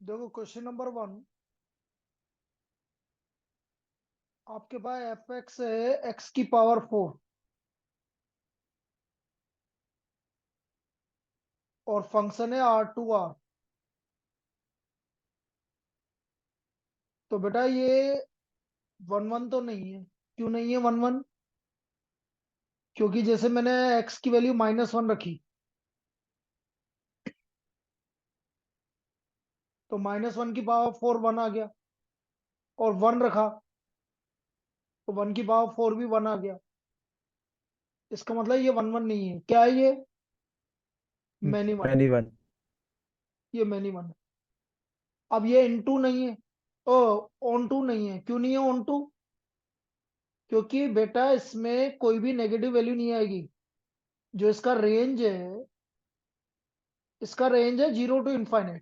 देखो question number 1। आपके पास F x है एक्स की पावर 4 और फंक्शन है R2R। तो बेटा ये 1 1 तो नहीं है। क्यों नहीं है 1 1? क्योंकि जैसे मैंने एक्स की वैल्यू -1 रखी, तो -1 की पावर 4 1 आ गया, और 1 रखा तो 1 की पावर 4 भी 1 आ गया। इसका मतलब ये 1 1 नहीं है। क्या है ये? Many one. Many one. ये मैनी वन है। अब ये इनटू नहीं है। ओ, ऑन टू नहीं है। क्यों नहीं है ऑन टू? क्योंकि बेटा इसमें कोई भी नेगेटिव वैल्यू नहीं आएगी। जो इसका रेंज है, इसका रेंज है 0 to ∞।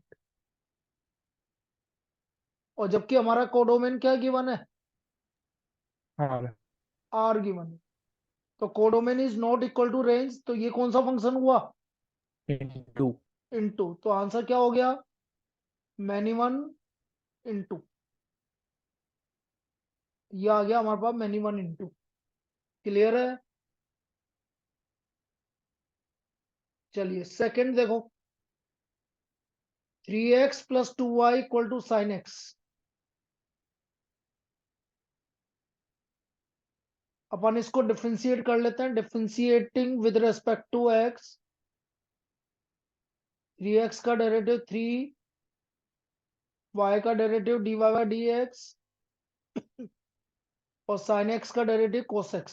और जबकि हमारा कोडोमेन क्या गिवन है? हाँ। R गिवन है। तो codomain is not equal to range, तो ये कौन सा फंक्शन हुआ? इंटू। इनटू। तो आंसर क्या हो गया? Many one into. ये आ गया हमारे पास मैनी वन इनटू। क्लियर है? चलिए सेकंड देखो। 3x + 2y = sin x। अपन इसको डिफ्रेंशिएट कर लेते हैं। Differentiating with respect to x। 3x का डेरिवेटिव 3, y का डेरिवेटिव dy/dx, और sin x का डेरिवेटिव cos x।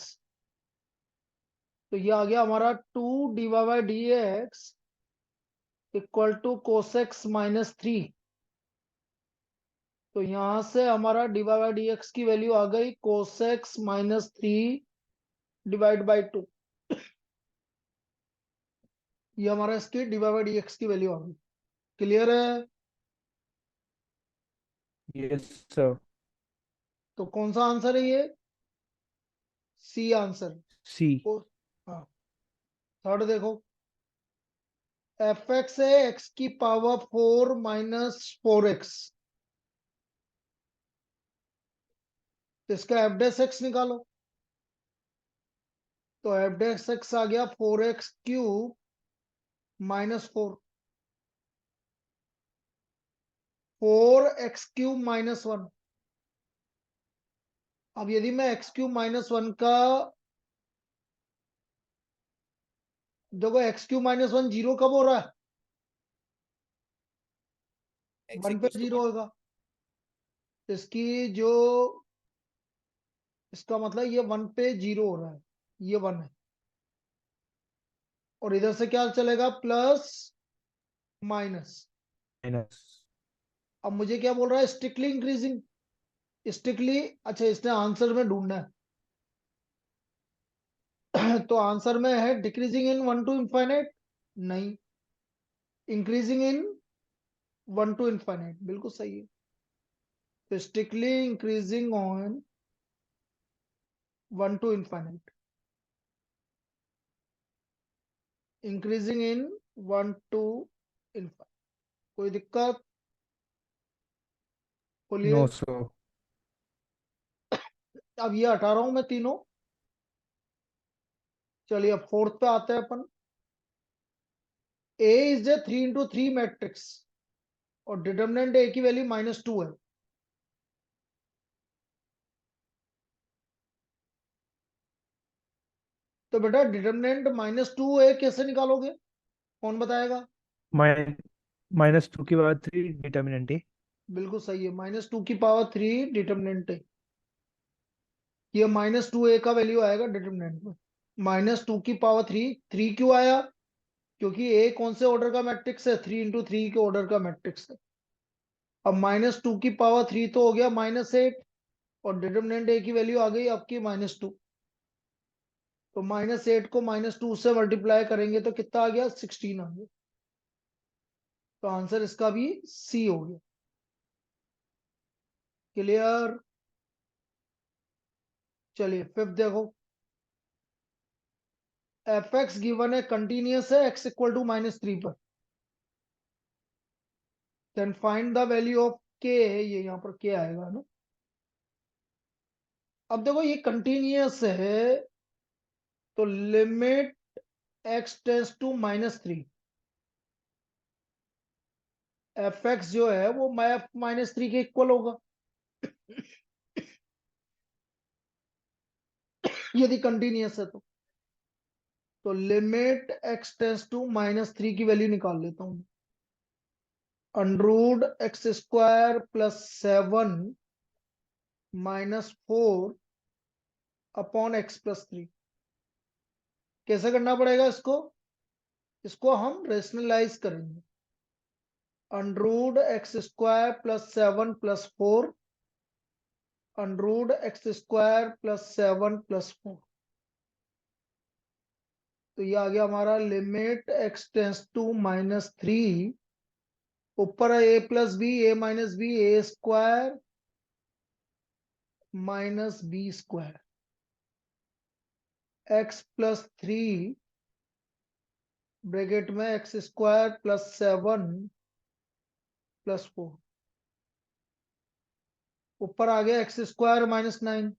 तो ये आ गया हमारा 2 dy/dx = cos x -3। तो यहां से हमारा dy/dx की वैल्यू आ गई cos x -3 /2। ये हमारा इसकी dy/dx की वैल्यू आ गई। क्लियर है? Yes sir. तो कौन सा आंसर है ये? C answer. सी। ओ, हाँ। थर्ड देखो। एफ एक्स है एक्स की पावर 4 -4x। तो इसका एफ डेस एक्स निकालो। तो एफ डेस एक्स आ गया 4x³ -4। 4x³ -1। अब यदि मैं x³ -1 का, देखो x³ -1 जीरो कब हो रहा है? एक्स 1 पे इक्वल्स टू जीरो होगा। इसकी जो, इसका मतलब ये 1 पे जीरो हो रहा है। ये 1 है। और इधर से क्या चलेगा? Plus minus. माइनस। अब मुझे क्या बोल रहा है? Strictly increasing. स्ट्रिक्टली, अच्छा इसने आंसर में ढूंढना है। तो आंसर में है डिक्रीजिंग इन 1 to ∞। नहीं, इंक्रीजिंग इन 1 to ∞। बिल्कुल सही है। तो strictly increasing on 1 to ∞। Increasing in 1 to ∞। कोई दिक्कत? बोलिए। No sir. अब ये हटा रहा हूं मैं तीनों। चलिए अब फोर्थ पे आते हैं अपन। ए इज ए 3 into 3 मैट्रिक्स और डिटर्मिनेंट ए की वैल्यू -2 है। तो बेटा डिटर्मिनेंट -2 है कैसे निकालोगे? कौन बताएगा? -2 के बाद 3 डिटर्मिनेंट है। बिल्कुल सही है। -2 की पावर 3 डिटर्मिनेंट है। ये -2a का वैल्यू आएगा डिटर्मिनेंट में। -2 की पावर 3। 3 क्यों आया? क्योंकि ए कौन से ऑर्डर का मैट्रिक्स है? 3 into 3 के ऑर्डर का मैट्रिक्स है। अब -2 की पावर 3 तो हो गया -8, और डिटर्मिनेंट ए की वैल्यू आ गई आपकी -2। तो -8 को -2 से मल्टीप्लाई करेंगे तो कितना आ गया? 16 आ गया। तो आंसर इसका भी सी हो गया। क्लियर? चलिए फिफ्थ देखो। एफ एक्स गिवन है कंटिन्यूस है x = -3 पर। Then find the value of K, ये यहाँ पर के आएगा ना। अब देखो ये कंटिन्यूअस है, तो limit X tends to -3, F X जो है वो एफ -3 के इक्वल होगा यदि कंटिन्यूअस है तो लिमिट एक्स टेंस टू -3 की वैल्यू निकाल लेता हूं। Under root x square plus 7 -4 upon x plus 3। कैसे करना पड़ेगा इसको? इसको हम रेशनलाइज करेंगे। Under root x square plus 7 plus 4, under root x square plus 7 plus 4। तो ये आ गया हमारा लिमिट एक्स टेंस टू -3, ऊपर है A plus B, A minus B, A square minus B square, X plus 3 bracket में एक्स स्क्वायर प्लस 7 प्लस 4, ऊपर आ गया एक्स स्क्वायर -9।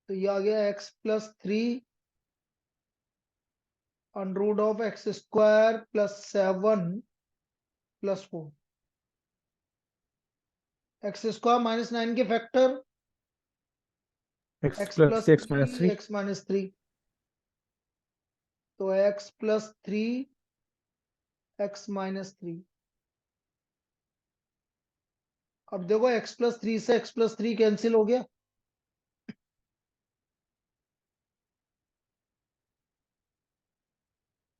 तो ये आ गया x plus 3 under of x square plus 7 plus 4, x square -9 के factor x x plus plus x minus 3 three x -3, तो x plus 3 x -3। अब देखो एक्स प्लस 3 से एक्स प्लस 3 कैंसिल हो गया,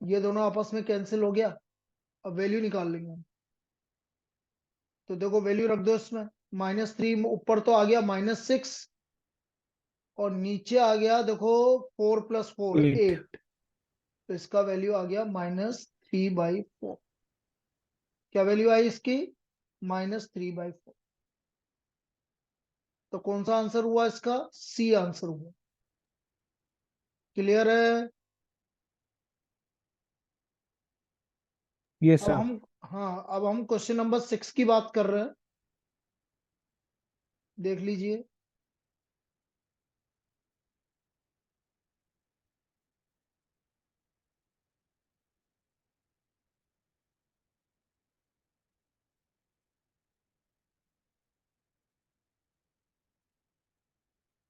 ये दोनों आपस में कैंसिल हो गया। अब वैल्यू निकाल लेंगे हम। तो देखो वैल्यू रख दो इसमें, -3 ऊपर तो आ गया -6, और नीचे आ गया देखो 4 + 4 8। 8, तो इसका वैल्यू आ गया -3/4। क्या वैल्यू आई इसकी? -3/4। तो कौन सा आंसर हुआ इसका? सी आंसर हुआ। क्लियर है? ये अब सर। हम, हाँ अब हम क्वेश्चन नंबर 6 की बात कर रहे हैं, देख लीजिए।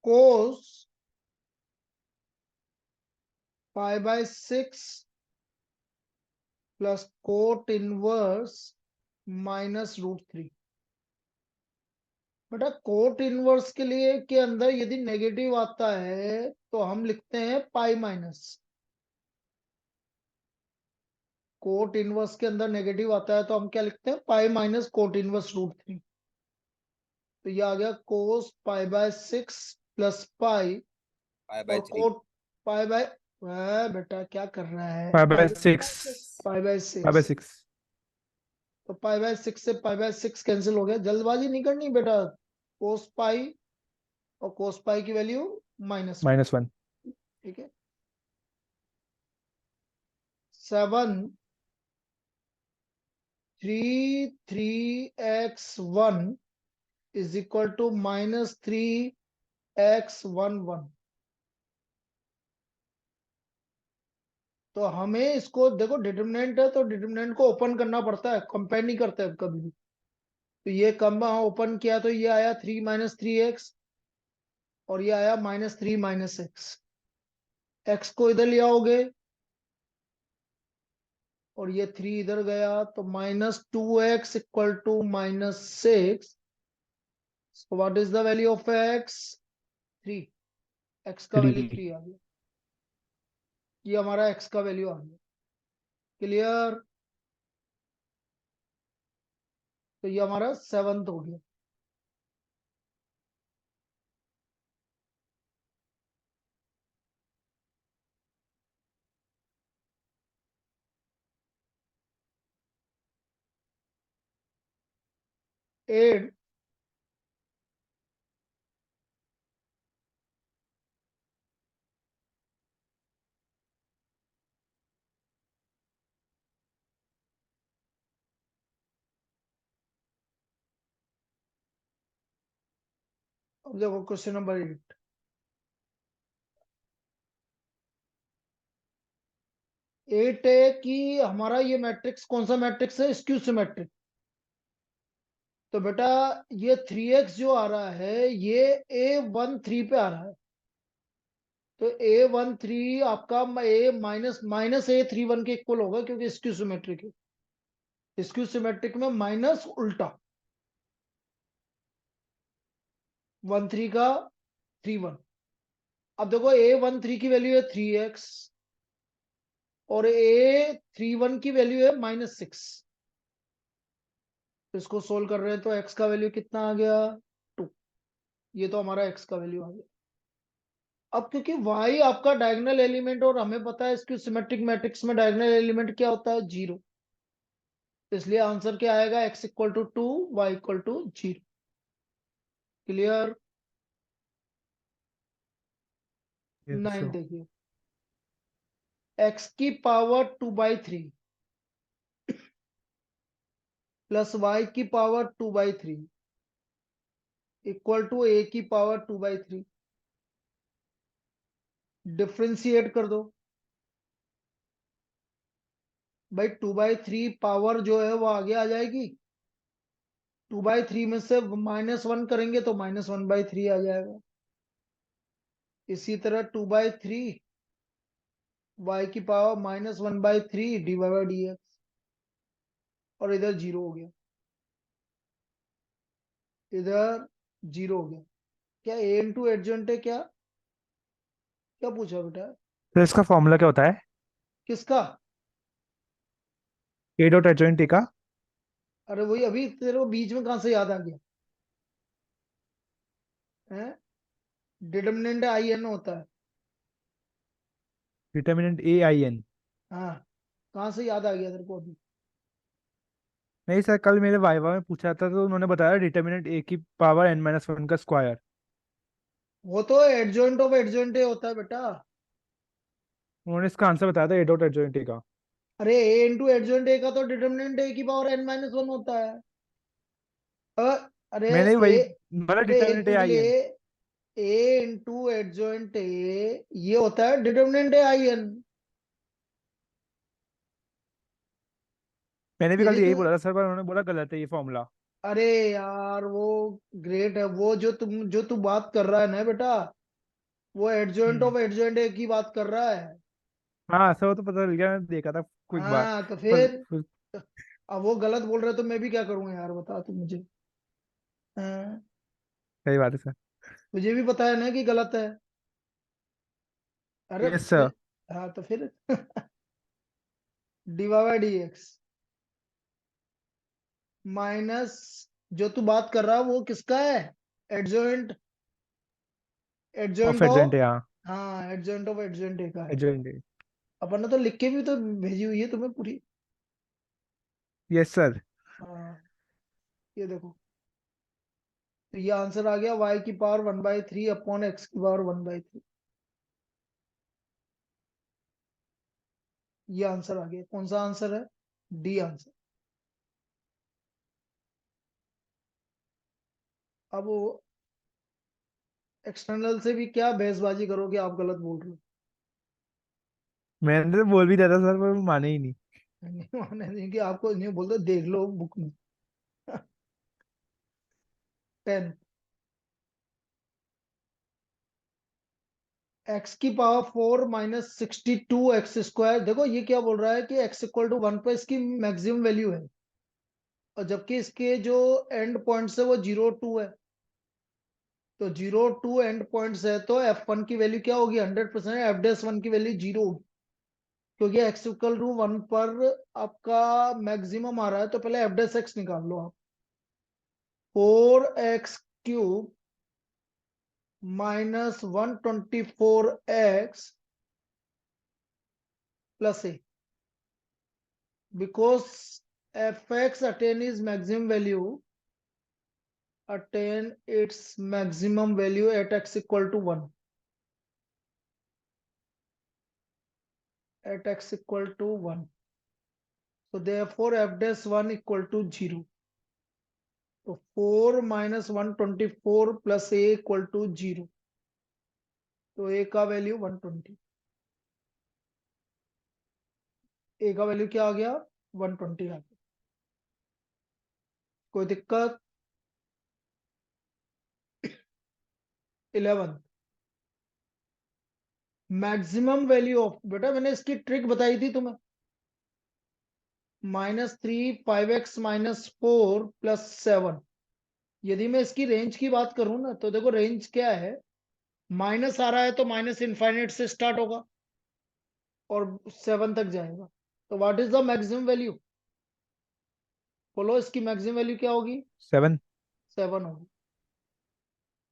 कोस π/6 प्लस कोट इनवर्स -√3। बेटा कोट इनवर्स के लिए के अंदर यदि नेगेटिव आता है तो हम लिखते हैं पाई माइनस। कोट इनवर्स के अंदर नेगेटिव आता है तो हम क्या लिखते हैं? Pi minus cot inverse √3। तो ये आ गया कोस π/6 प्लस पाई, और π/3। कोट पाई बेटा क्या कर रहा है? 5/6। Pi by 6। 5/6। तो π/6 से π/6 कैंसिल हो गया, जल्दबाजी नहीं करनी बेटा। कोस पाई और कोस पाई की वैल्यू -1। -1। ठीक है। 7 3 3x1 is equal to -3x11। तो हमें इसको देखो, डिटरमिनेंट है तो डिटरमिनेंट को ओपन करना पड़ता है, कंपेयर नहीं करते हैं कभी भी। तो ये कम ओपन किया तो ये आया 3 - 3x, और ये आया -3 - x। x को इधर ले आओगे और ये 3 इधर गया, तो -2x equal to -6। So what is the value of x? 3। x का वैल्यू 3। 3 आ गया। ये हमारा x का वैल्यू आ गया। क्लियर? तो ये हमारा 7th हो गया। एट अब देखो क्वेश्चन नंबर 8। एट है कि हमारा ये मैट्रिक्स कौन सा मैट्रिक्स है, स्क्यू सिमेट्रिक। तो बेटा ये 3x जो आ रहा है ये A13 पे आ रहा है। तो A13 आपका ए माइनस माइनस A31 के इक्वल होगा, क्योंकि स्क्यू सिमेट्रिक है। स्क्यू सिमेट्रिक में माइनस उल्टा 13 का 31। अब देखो A13 की वैल्यू है 3x और A31 की वैल्यू है -6। इसको सोल्व कर रहे हैं तो x का वैल्यू कितना आ गया, 2। ये तो हमारा x का वैल्यू आ गया। अब क्योंकि y आपका डायगोनल एलिमेंट, और हमें पता है इसकी सिमेट्रिक मैट्रिक्स में डायगोनल एलिमेंट क्या होता है, 0। इसलिए आंसर क्या आएगा, x equal to 2, y equal to 0। Clear. Yes 9 sir. देखिए, x की पावर 2/3 प्लस y की पावर 2/3 इक्वल टू a की पावर 2/3। डिफ्रेंशिएट कर दो भाई। 2/3 पावर जो है वो आगे आ जाएगी। 2/3 में से -1 करेंगे तो -1/3 आ जाएगा। इसी तरह 2/3 y की पावर -1/3 dy/dx, और इधर 0 हो गया, इधर 0 हो गया। क्या a इंटू एडजॉइंट है क्या, क्या पूछा बेटा। तो इसका फॉर्मूला क्या होता है? किसका। ए डॉट एडजॉइंट का। अरे वही अभी तेरे को बीच में कहां से याद आ गया है। डिटर्मिनेंट आई एन होता है। Determinant A I N. हाँ, कहां से याद आ गया तेरे को अभी। नहीं सर, कल मेरे वाइवा में पूछा था तो उन्होंने बताया डिटर्मिनेंट ए की पावर n-1 का स्क्वायर। वो तो एडजॉइंट ऑफ एडजॉइंट होता है बेटा। उन्होंने इसका आंसर बताया था ए डॉट एडजॉइंट का। अरे ए इंटू एडजॉइंट ए का तो डिटर्मिनेंट ए की पावर n-1 होता है। अ, अरे मैंने भी ए, वही मतलब अरे एक डिटर्मिनेंट ए मिनट के आई एन। लिए, ए इंटू एडजॉइंट ए ये होता है डिटर्मिनेंट ए आई एन। मैंने भी ये कल नहीं यही तू। बोला था सर, पर उन्होंने बोला गलत है ये फॉर्मूला। अरे यार वो ग्रेट है, वो जो तू बात कर रहा है ना बेटा, वो adjoint hmm. Of adjoint A की बात कर रहा है। हाँ सर, वो तो पता चल गया, मैंने देखा था क्विक बार। हाँ तो पर, फिर, पर अब वो गलत बोल रहे तो मैं भी क्या करूं यार, बता तू मुझे। हाँ, सही बात है सर। तुझे भी पता है ना कि गलत है। अरे यस सर। हाँ तो फिर dy/dx माइनस, जो तू बात कर रहा है वो किसका है, adjoint, of adjoint adjoint of. है, हाँ। हाँ एडजॉइंट ऑफ एडजॉइंट का है। एडजॉइंट। अपन ने तो लिख के भी तो भेजी हुई है तुम्हें पूरी। Yes sir. हाँ, ये देखो, तो ये आंसर आ गया y की पावर 1/3 अपॉन x की पावर 1/3। ये आंसर आ गया, कौन सा आंसर है, डी आंसर। अब वो एक्सटर्नल से भी क्या बहसबाजी करोगे, आप गलत बोल रहे हो। मैंने तो बोल भी दिया था सर, पर वो माने ही नहीं। नहीं माने नहीं कि आपको नहीं बोलते, देख लो बुक में। 10, एक्स की पावर 4 -62 x²। देखो ये क्या बोल रहा है कि x इक्वल टू 1 पे इसकी मैक्सिमम वैल्यू है, और जबकि इसके जो एंड पॉइंट्स है वो 0 2 है। तो 0 2 एंड पॉइंट्स है तो f1 की वैल्यू क्या होगी, 100%। f'1 की वैल्यू 0 होगी, क्योंकि x इक्वल टू 1 पर आपका मैक्सिमम आ रहा है। तो पहले f' निकाल लो आप। 4x³ -124x plus a, because fx attain its maximum value, attain its maximum value at x equal to 1, at x equal to 1, so therefore f'1 equal to 0। तो 4 minus 124 plus a equal to 0। तो ए का value 120, ए का value क्या आ गया? 120 आ गया। कोई दिक्कत? 11 maximum value of, बेटा मैंने इसकी ट्रिक बताई थी तुम्हें। -3 5x -4 +7। यदि मैं इसकी रेंज की बात करूं ना, तो देखो रेंज क्या है। माइनस आ रहा है तो माइनस इनफाइनाइट से स्टार्ट होगा और 7 तक जाएगा। तो what is the maximum value? बोलो, इसकी मैक्सिमम वैल्यू क्या होगी? 7। 7 होगी।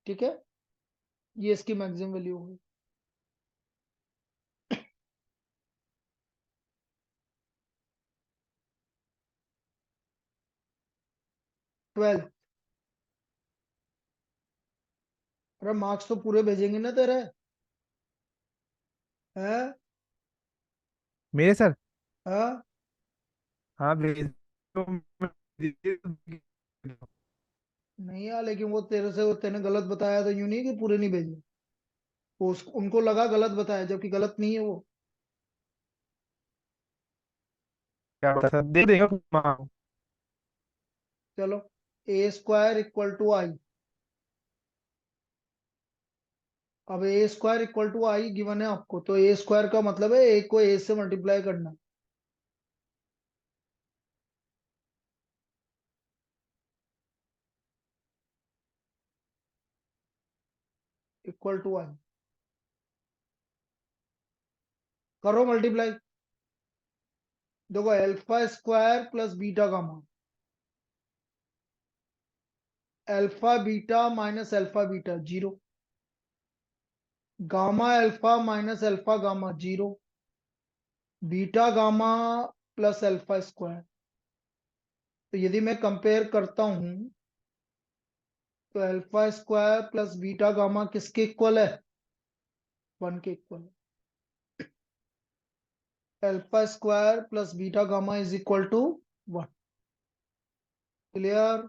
ठीक है, ये इसकी मैक्सिमम वैल्यू होगी। 12। अरे मार्क्स तो पूरे भेजेंगे ना तेरे? है? मेरे सर। हाँ। हाँ भेज दो, मैं भेज दो। नहीं यार, लेकिन वो तेरे से, वो तेने गलत बताया तो यूं नहीं कि पूरे नहीं भेजे। वो उनको लगा गलत बताया, जबकि गलत नहीं है वो। क्या बता सर, दे देगा हाँ। चलो, A² इक्वल टू आई। अब A² equal to I given है आपको, तो A² का मतलब है ए को ए से मल्टीप्लाई करना, इक्वल टू आई। करो मल्टीप्लाई। देखो, α² plus beta gamma, alpha beta minus alpha beta 0, gamma alpha minus alpha gamma 0, beta gamma plus α²। तो यदि मैं कंपेयर करता हूं, तो α² प्लस बीटा गामा किसके इक्वल है? 1 के इक्वल है। α² plus beta gamma is equal to 1। Clear?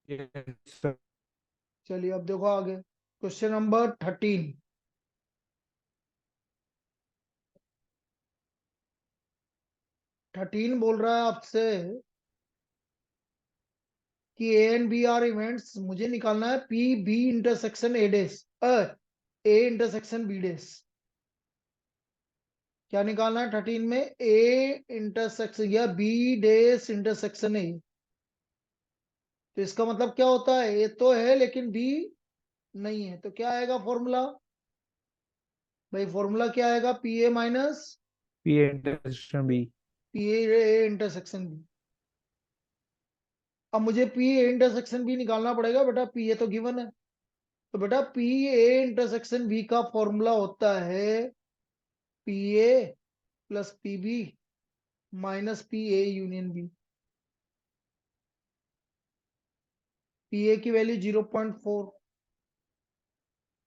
Yes, sir। चलिए अब देखो आगे, क्वेश्चन नंबर 13। 13 बोल रहा है आपसे कि A and B are events, मुझे निकालना है P B intersection A dash, A intersection B dash. क्या निकालना है 13 में? ए इंटरसेक्शन या बी डेस इंटरसेक्शन ए। तो इसका मतलब क्या होता है? ए तो है लेकिन बी नहीं है, तो क्या आएगा फॉर्मूला? भाई फॉर्मूला क्या आएगा? P A minus P intersection B. P A intersection B. अब मुझे पी ए इंटरसेक्शन बी निकालना पड़ेगा बेटा, पी ए तो गिवन है। तो बेटा पी ए इंटरसेक्शन बी का फॉर्मूला होता है P A plus P B minus P A union B. P A की वैल्यू 0.4,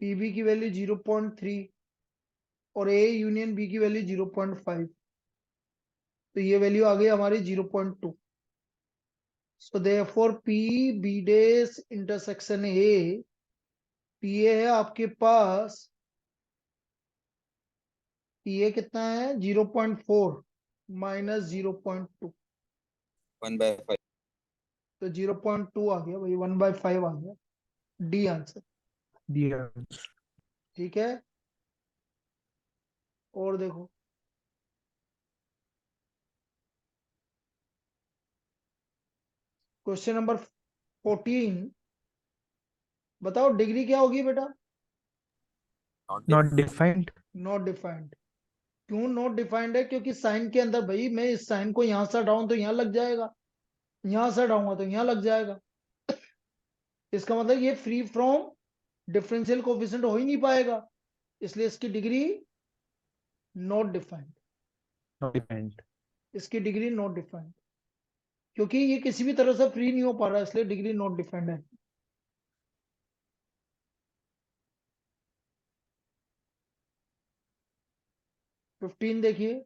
पी बी की वैल्यू 0.3 और ए यूनियन बी की वैल्यू 0.5। तो ये वैल्यू आ गई हमारी 0.2। So therefore P B dash intersection A, P A है आपके पास, पी ए कितना है? 0.4 माइनस 0.2, 1/5। तो 0.2 आ गया भाई, 1/5 आ गया। D answer. दिया। ठीक है, और देखो क्वेश्चन नंबर 14। बताओ डिग्री क्या होगी बेटा? Not defined. Not defined. क्यों नॉट डिफाइंड है? क्योंकि साइन के अंदर, भाई मैं इस साइन को यहां से हटाऊं तो यहां लग जाएगा, यहां से हटाऊंगा तो यहां लग जाएगा। इसका मतलब ये फ्री फ्रॉम डिफरेंशियल कोफिशिएंट हो ही नहीं पाएगा, इसलिए इसकी degree not defined. Not defined. इसकी डिग्री नॉट डिफाइंड, क्योंकि ये किसी भी तरह से फ्री नहीं हो पा रहा, इसलिए डिग्री नॉट डिफाइंड है। 15 देखिए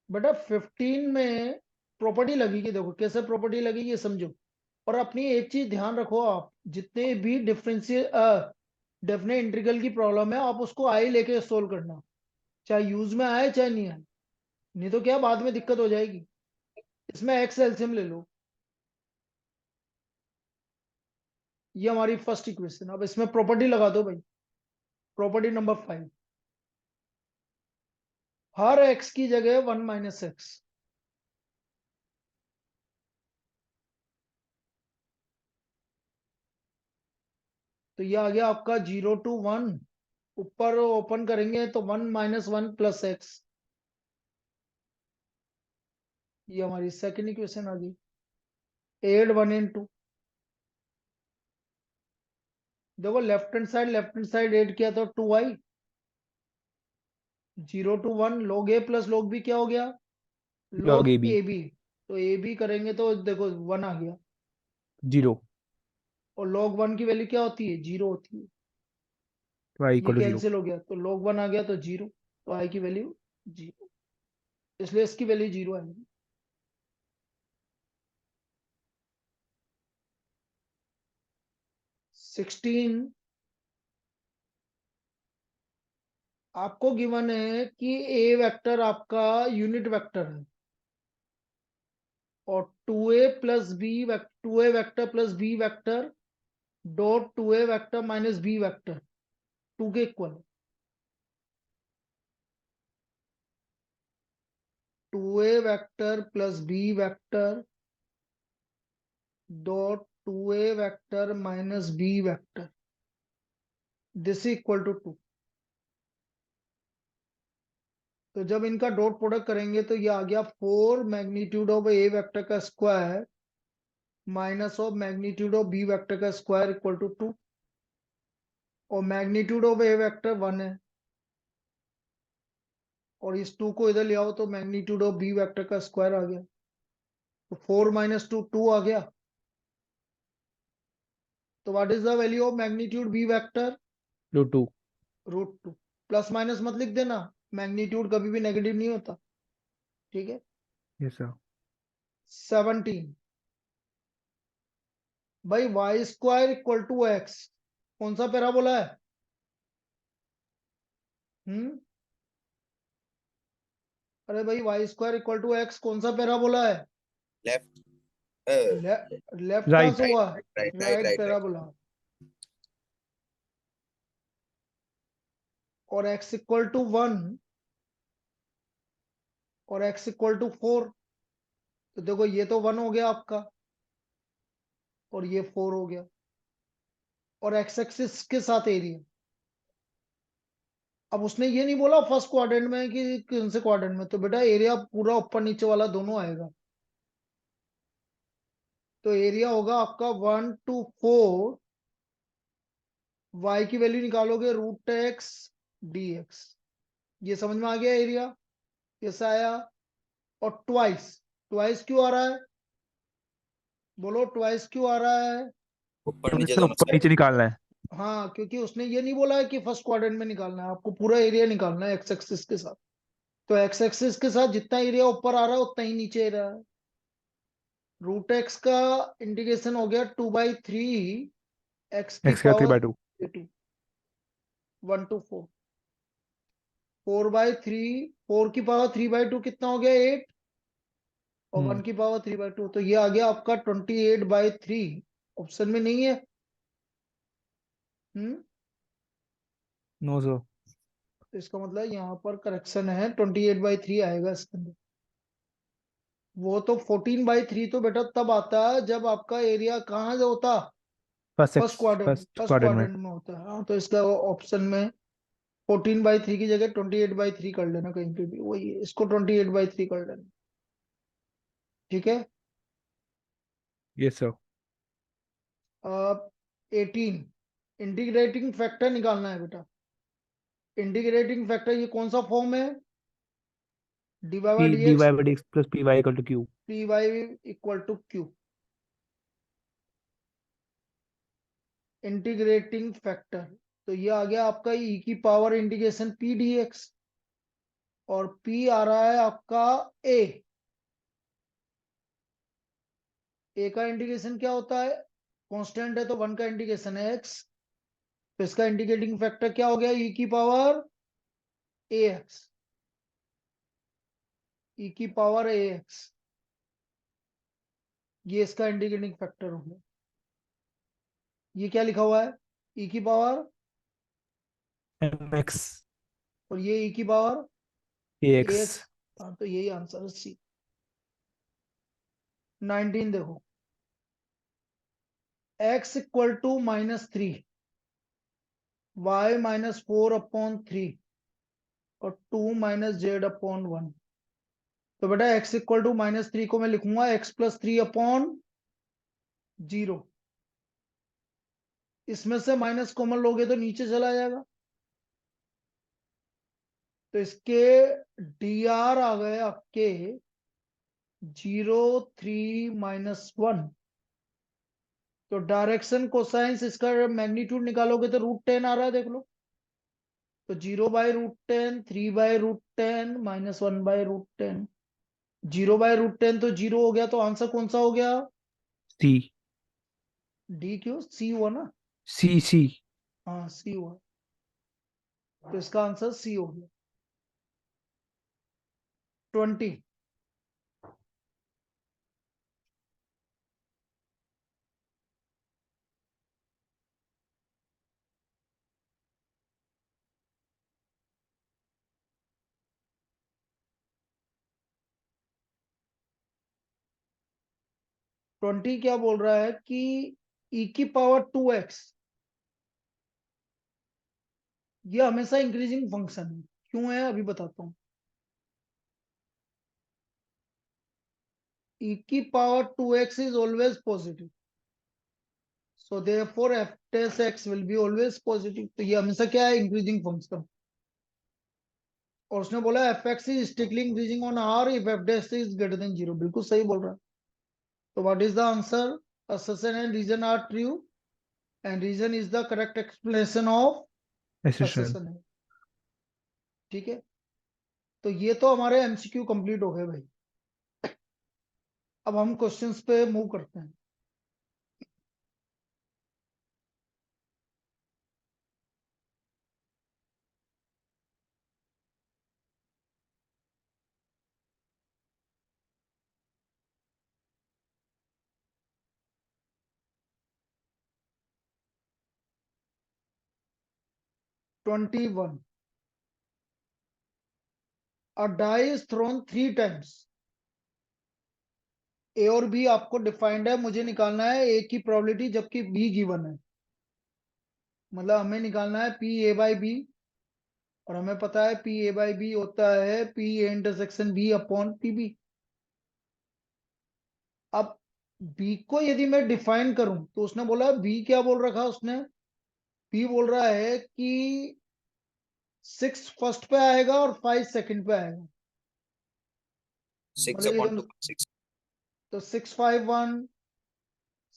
बेटा, 15 में प्रॉपर्टी लगेगी, देखो कैसे प्रॉपर्टी लगेगी ये समझो। और अपनी एक चीज ध्यान रखो, आप जितने भी डिफरेंशियल डेफिनेट इंटीग्रल की प्रॉब्लम है आप उसको आई लेके सोल्व करना, चाहे यूज में आए चाहे नहीं आए, नहीं तो क्या बाद में दिक्कत हो जाएगी। इसमें एक्स एलसीएम ले लो, ये हमारी फर्स्ट इक्वेशन। अब इसमें प्रॉपर्टी लगा दो भाई, प्रॉपर्टी नंबर 5, हर एक्स की जगह 1 माइनस एक्स। तो ये आ गया आपका 0 to 1, ऊपर ओपन करेंगे तो 1 माइनस 1 प्लस एक्स, ये हमारी सेकेंड इक्वेशन आ गई। एड 1 इन 2, देखो लेफ्ट हैंड साइड एड किया तो 2i, 0 to 1 log a plus log b क्या हो गया, log log AB ab। तो ab करेंगे तो देखो 1 आ गया, 0 और log 1 की वैल्यू क्या होती है, 0 होती है। y ये equal to 0 कैंसिल हो गया तो log 1 आ गया तो 0, तो i की वैल्यू 0, इसलिए इसकी वैल्यू 0 आएगी। सिक्सटीन, आपको गिवन है कि ए वेक्टर आपका यूनिट वेक्टर है, और 2a plus B, 2a vector plus B vector dot 2a vector minus B vector 2 के equal. 2a vector plus B vector dot 2a vector minus B vector, this equal to 2। तो जब इनका dot product करेंगे तो ये आ गया 4 magnitude of A vector का square minus of magnitude of B vector का स्क्वायर इक्वल टू 2, और मैग्नीट्यूड ऑफ ए वेक्टर 1 है, और इस 2 को इधर ले आओ तो मैग्नीट्यूड ऑफ बी वेक्टर का स्क्वायर आ गया, तो 4 माइनस 2 2 आ गया। तो what is the value of magnitude B vector, √2 √2। Plus minus मत लिख देना, मैग्नीट्यूड कभी भी नेगेटिव नहीं होता, ठीक है। yes sir 17, भाई Y square equal to X कौन सा पैराबोला है, हम्म, अरे भाई Y square equal to X कौन सा पैराबोला है, लेफ्ट लेफ्ट कहां right से हुआ, right right right right right parabola. और एक्स इक्वल टू 1 और एक्स इक्वल टू 4, तो देखो ये तो 1 हो गया आपका, और ये 4 हो गया, और एक्स एक्सिस के साथ एरिया। अब उसने ये नहीं बोला फर्स्ट क्वाड्रेंट में कि कौन से क्वाड्रेंट में, तो बेटा एरिया पूरा ऊपर नीचे वाला दोनों आएगा। तो एरिया होगा आपका 1 to 4, y की वैल्यू निकालोगे √x dx, ये समझ में आ गया एरिया कैसा आया। और ट्वाइस, ट्वाइस क्यों आ रहा है, बोलो ट्वाइस क्यों आ रहा है। ऊपर तो नीचे इससे दोनों ऊपर नीचे साइड निकालना है हाँ, क्योंकि उसने ये नहीं बोला है कि फर्स्ट क्वाड्रेंट में निकालना है, आपको पूरा एरिया निकालना है एक्स एक्सिस के साथ। तो एक्स एक्सिस के साथ जितना एरिया ऊपर आ रहा है उतना ही नीचे आ रहा है। √x का इंटीग्रेशन हो गया 2/3 एक्स की x का पावर 3/2 2, 1 to 4, 4/3, 4 की पावर 3/2 कितना हो गया 8, और 1 की पावर 3/2, तो ये आ गया आपका 28/3, ऑप्शन में नहीं है। हम्म, नो सर तो इसका मतलब यहाँ पर करेक्शन है, 28/3 आएगा इसके अंदर। वो तो 14/3 तो बेटा तब आता है जब आपका एरिया कहाँ से होता, first quadrant, first first quadrant में क्वाड्रेंट में होता है। हाँ, तो इसका ऑप्शन में 14/3 की जगह 28/3 कर लेना, कहीं पे भी वही है, इसको 28/3 कर लेना, ठीक है। यस सर अब 18, इंटीग्रेटिंग फैक्टर निकालना है बेटा। इंटीग्रेटिंग फैक्टर ये कौन सा फॉर्म है, dy p बाई dy dx, by dx plus py equal to q P Y equal to Q. Integrating factor, तो ये आ गया आपका ई की पावर इंटीग्रेशन पी dx, और p आ रहा है आपका a, ए का इंटीग्रेशन क्या होता है, कांस्टेंट है तो 1 का इंटीग्रेशन है x, तो इसका इंटीग्रेटिंग फैक्टर क्या हो गया, e की पावर ax, e की पावर ax, ये इसका इंटीग्रेटिंग फैक्टर हो गया। ये क्या लिखा हुआ है, e की पावर, mx और ये e की पावर ax। ax। हाँ, तो यही आंसर है सी। 19 देखो, x इक्वल टू -3, y -4/3 और 2 -z/1। तो बेटा x इक्वल टू -3 को मैं लिखूंगा x+3/0। इसमें से माइनस कॉमन लोगे तो नीचे चला जाएगा, तो इसके dr आ गए आपके 0 3 -1। तो डायरेक्शन कोसाइंस इसका मैग्नीट्यूड निकालोगे तो √10 आ रहा है, देख लो। तो 0/√10, 3/√10, -1/√10। 0/√10 तो 0 हो गया, तो आंसर कौन सा हो गया, सी डी, क्यों सी हुआ ना। सी सी। हाँ सी हुआ, तो इसका आंसर सी हो गया। 20, 20 क्या बोल रहा है कि e की पावर 2x, ये हमेशा इंक्रीजिंग फंक्शन है, क्यों है अभी बताता हूँ। e की power 2x is always positive, so therefore f dash x will be always positive। तो ये हमेशा क्या है, इंक्रीजिंग फंक्शन। और उसने बोला F X is strictly increasing on R if F dash is greater than 0, बिल्कुल सही बोल रहा है। तो what is the answer, assertion and reason are true and reason is the correct explanation of assertion. assertion है, ठीक है। तो ये तो हमारे एमसीक्यू कंप्लीट हो गए भाई। अब हम क्वेश्चंस पे मूव करते हैं। Twenty one, a die is thrown 3 times, ए और बी आपको डिफाइंड है, मुझे निकालना है ए की प्रोबेबिलिटी जबकि बी गिवन है। मतलब हमें निकालना है पी ए बाई बी, और हमें पता है पी ए बाई बी होता है P A intersection B upon P B. अब बी को यदि मैं डिफाइन करूं तो उसने बोला, बी क्या बोल रखा उसने, बी बोल रहा है कि 6 फर्स्ट पे आएगा और 5 सेकंड पे आएगा। 6 मतलब ये upon दोनों, 2 6 तो 651,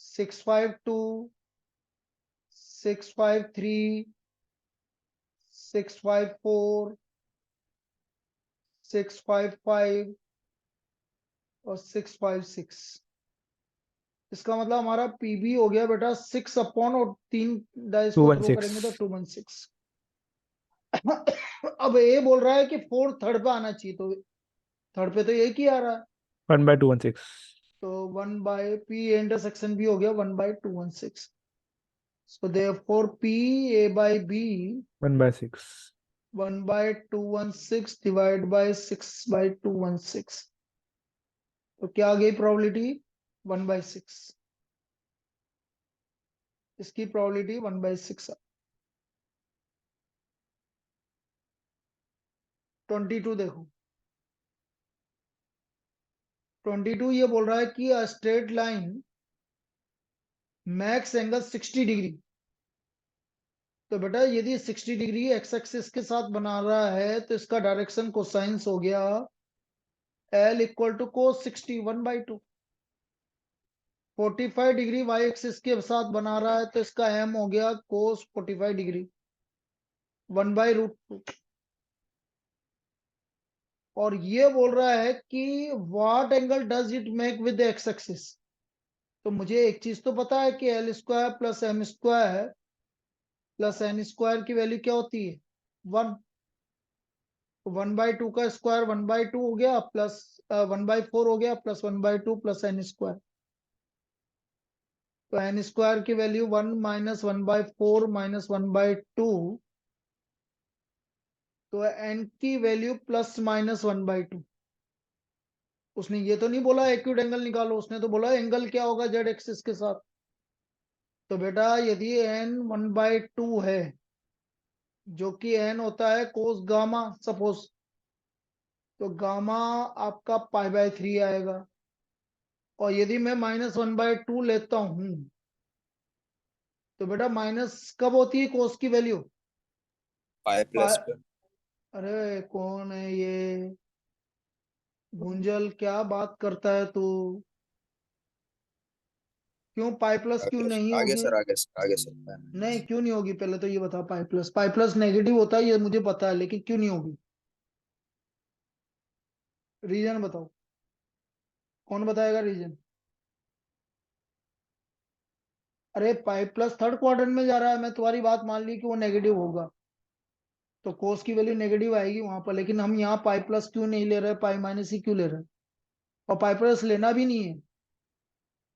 652, 653, 654, 655 और 656। इसका मतलब हमारा पीबी हो गया बेटा 6 अपॉन, और 3 डाइस को थ्रो 216। करेंगे तो 216। अब ए बोल रहा है कि 4 थर्ड पे आना चाहिए, तो थर्ड पे तो एक ही आ रहा है, 1/216। तो 1 बाय पी इंटरसेक्शन भी हो गया 1/216। So therefore P A by B 1/6। 1/216 divide by 6/216। तो क्या आ गई प्रोबेबिलिटी, 1/6। इसकी प्रोबेबिलिटी 1/6। 22 देखो, 22 ये बोल रहा है कि straight line max angle 60 degree. तो बेटा यदि 60 डिग्री एक्स एक्सिस के साथ बना रहा है तो इसका डायरेक्शन कोसाइंस हो गया L equal to cos 60 1/2। 45 degree Y axis के साथ बना रहा है तो इसका M हो गया कोस 45 डिग्री 1/√2। और ये बोल रहा है कि what angle does it make with X axis, तो मुझे एक चीज तो पता है कि L square plus M square plus N square की वैल्यू क्या होती है? 1। 1/2 का स्क्वायर 1/2 हो गया, प्लस 1/4 हो गया, प्लस 1/2 प्लस एन स्क्वायर। तो एन स्क्वायर की वैल्यू 1 माइनस 1/4 माइनस 1/2। तो एन की वैल्यू प्लस माइनस 1/2। उसने ये तो नहीं बोला एक्यूट एंगल निकालो, उसने तो बोला एंगल क्या होगा जेड एक्सिस के साथ। तो बेटा यदि एन 1/2 है, जो कि एन होता है कोस गामा सपोज, तो गामा आपका π/3 आएगा। और यदि मैं -1/2 लेता हूं, तो बेटा माइनस कब होती है कोस की वैल्यू? पाई प्लस पे। अरे कौन है ये गुंजल, क्या बात करता है तू? क्यों पाई प्लस क्यों नहीं आगे होगी? सर, आगे सर, आगे सर, पाई नहीं माइनस। क्यों नहीं होगी, पहले तो ये बता। पाई प्लस नेगेटिव होता है ये मुझे पता है, लेकिन क्यों नहीं होगी? रीजन बताओ, कौन बताएगा रीजन? अरे पाई प्लस थर्ड क्वाड्रेंट में जा रहा है, मैं तुम्हारी बात मान ली कि वो नेगेटिव होगा, तो कोस की वैल्यू नेगेटिव आएगी वहां पर। लेकिन हम यहाँ पाई प्लस क्यों नहीं ले रहे, पाई माइनस ही क्यों ले रहे हैं? और पाई प्लस लेना भी नहीं है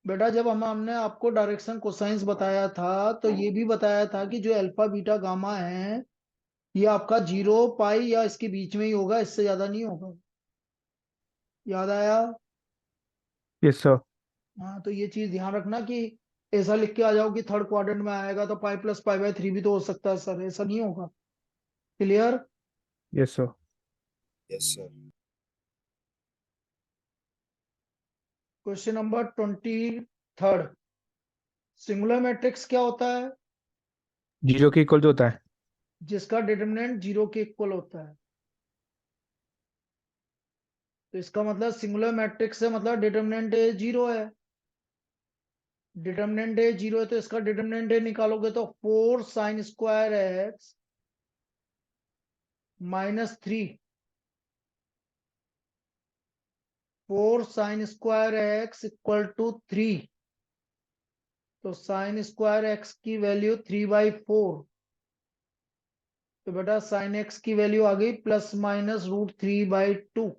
बेटा। जब हमने आपको डायरेक्शन कोसाइंस बताया था, तो ये भी बताया था कि जो अल्फा बीटा गामा है, ये आपका 0 पाई या इसके बीच में ही होगा, इससे ज्यादा नहीं होगा। याद आया? Yes sir. हाँ, तो ये चीज ध्यान रखना कि ऐसा लिख के आ जाओ कि थर्ड क्वाड्रेंट में आएगा तो पाई प्लस π/3 भी तो हो सकता है सर, ऐसा नहीं होगा। Clear? Yes sir. Yes sir. Question number 23। Singular matrix क्या होता है? 0 के इक्वल जो होता है। जिसका डिटरमिनेंट 0 के इक्वल होता है। तो इसका मतलब सिंगुलर मैट्रिक्स से मतलब डिटरमिनेंट ए 0 है। डिटरमिनेंट ए 0 है, तो इसका डिटरमिनेंट ए निकालोगे तो 4 sine square X -3। 4 sine square X equal to 3। तो साइन स्क्वायर एक्स की वैल्यू 3/4। तो बेटा साइन एक्स की वैल्यू आ गई ±√3/2।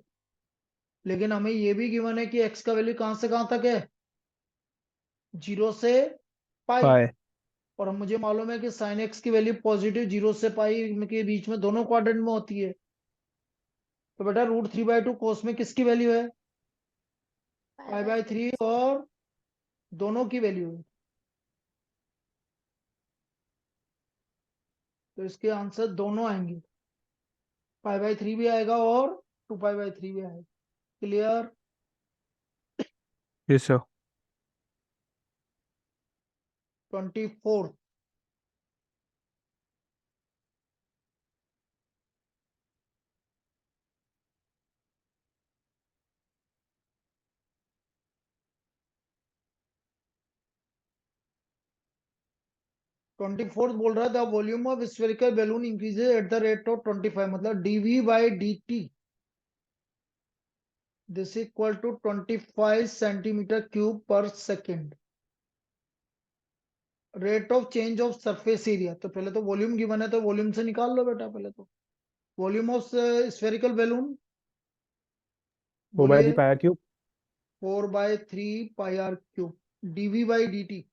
लेकिन हमें ये भी गिवन है कि एक्स का वैल्यू कहां से कहां तक है? 0 से पाई। पाए। और हम मुझे मालूम है कि साइन एक्स की वैल्यू पॉजिटिव 0 से पाई के बीच में दोनों क्वाड्रेंट में होती है। तो बेटा √3/2 कोस में किसकी वैल्यू है? π/3 और दोनों की वैल्यू है। तो इसके आंसर दोनों आएंगे, π/3 भी आएगा और 2π/3 भी आएगा। क्लियर? Yes sir. 24। 24 बोल रहा है the volume of spherical balloon increases at the rate of 25, मतलब dV/dt this equal to 25 cm³ per second. Rate of change of surface area, तो पहले तो वॉल्यूम गिवन है तो वॉल्यूम से निकाल लो बेटा। पहले तो वॉल्यूम ऑफ स्फेरिकल बैलून 4/3 बोलिए। पाया cube. 4/3 πr³ dV/dt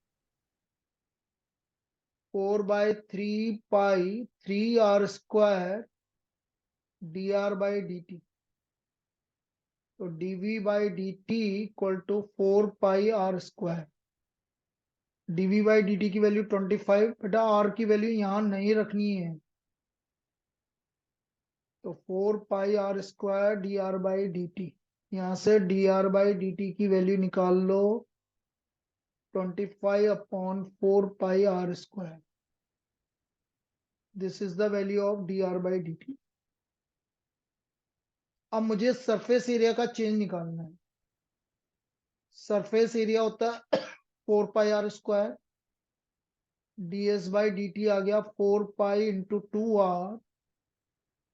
4/3π3r² dr/dt। तो dV/dt equal to 4πr²। dV/dt की वैल्यू 25, बेटा r की वैल्यू यहां नहीं रखनी है, तो 4πr² dr/dt। यहां से dr/dt की वैल्यू निकाल लो, 25/4πr²। This is the value of dr/dt। अब मुझे सरफेस एरिया का चेंज निकालना है। सरफेस एरिया होता है 4πr²। ds/dt आ गया 4π × 2r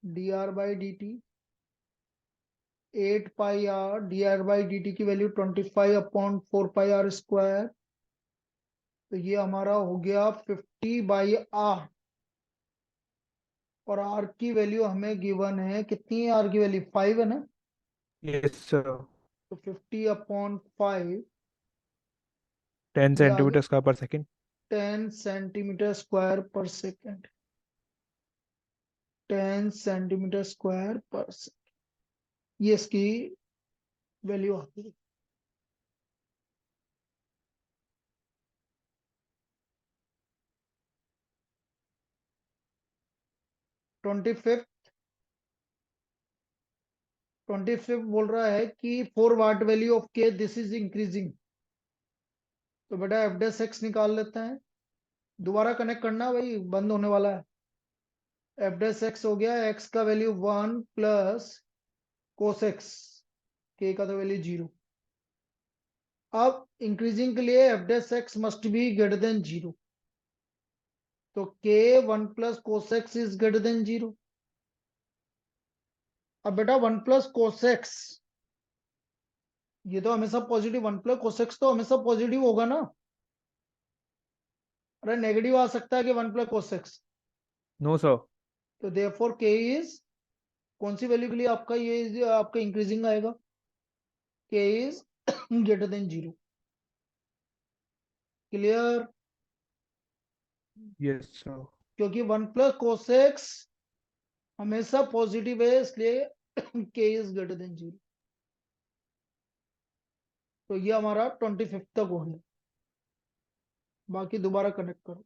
dr/dt 8 pi R dr by dt की वैल्यू 25/4 पाई r²। तो ये हमारा हो गया 50/r। और r की वैल्यू हमें गिवन है, कितनी है r की वैल्यू? 5 है ना। Yes sir. तो 50/5 10 ये आ गया सेंटीमीटर स्क्वायर पर सेकेंड। 10 सेंटीमीटर स्क्वायर पर सेकेंड। 10 सेंटीमीटर स्क्वायर पर सेकेंड, ये इसकी वैल्यू आती है। ट्वेंटी फिफ्थ बोल रहा है कि 4 वाट वैल्यू ऑफ के दिस इज इंक्रीजिंग। तो बेटा एफ डेस एक्स निकाल लेते हैं। दोबारा कनेक्ट करना भाई, बंद होने वाला है। एफ डेस एक्स हो गया, एक्स का वैल्यू 1 प्लस कोस एक्स, के का तो वैल्यू 0। अब इंक्रीजिंग के लिए F dash X must be greater than 0। तो K 1 plus cos X is greater than 0। अब बेटा 1 प्लस कोस एक्स, ये तो हमेशा पॉजिटिव, 1 प्लस कोस एक्स तो हमेशा पॉजिटिव होगा ना। अरे नेगेटिव आ सकता है कि 1 plus cos X. No sir. तो देयरफॉर के इज, कौन सी वैल्यू के लिए आपका ये आपका इंक्रीजिंग आएगा? के is greater than 0। Clear? Yes sir. क्योंकि 1 प्लस कोस एक्स हमेशा पॉजिटिव है, इसलिए के इज ग्रेटर देन 0। तो ये हमारा 25 तक हो गया। बाकी दोबारा कनेक्ट करो।